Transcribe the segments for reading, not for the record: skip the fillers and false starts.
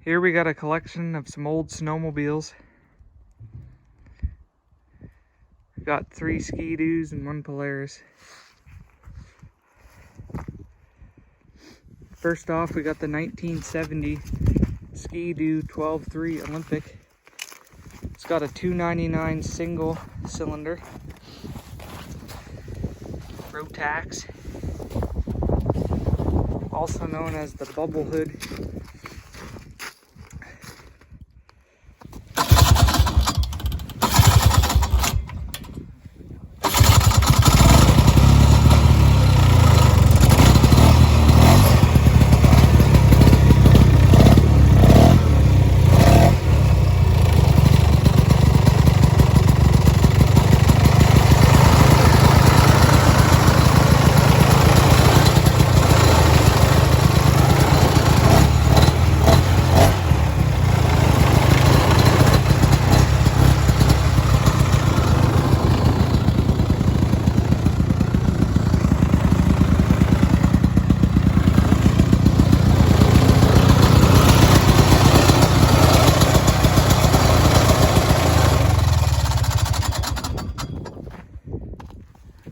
Here we got a collection of some old snowmobiles. Got 3 Ski-Doos and 1 Polaris. First off, we got the 1970 Ski-Doo 12.3 Olympic. It's got a 299 single cylinder, Rotax, also known as the bubble hood.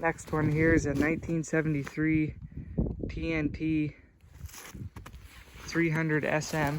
Next one here is a 1973 TNT 300 SM.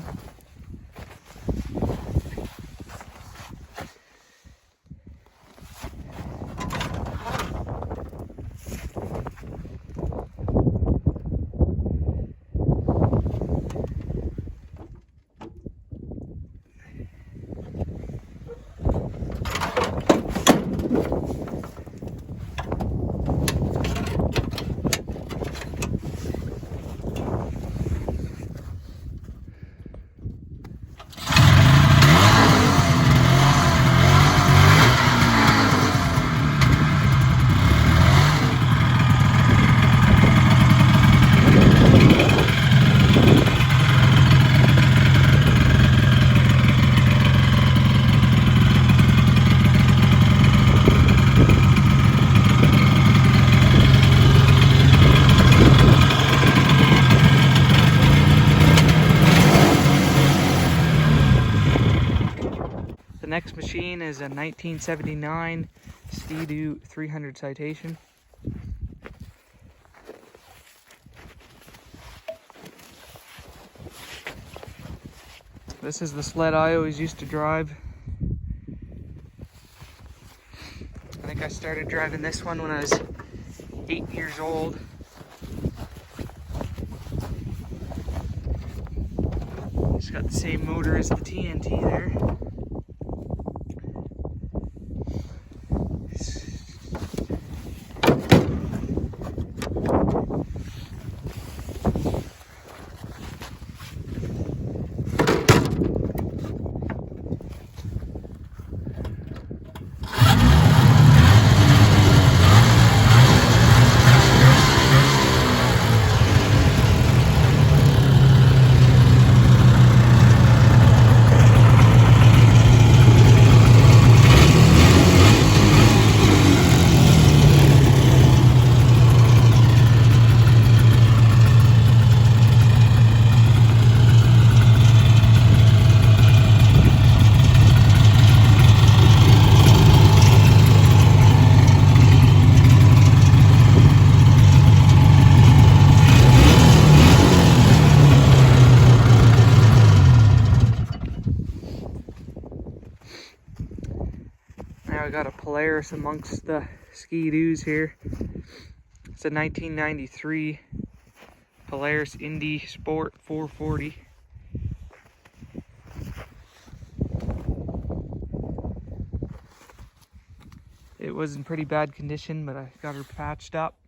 The next machine is a 1979 Ski-Doo 300 Citation. This is the sled I always used to drive. I think I started driving this one when I was 8 years old. It's got the same motor as the TNT there. Now we got a Polaris amongst the Ski-Doos here. It's a 1993 Polaris Indy Sport 440. It was in pretty bad condition, but I got her patched up.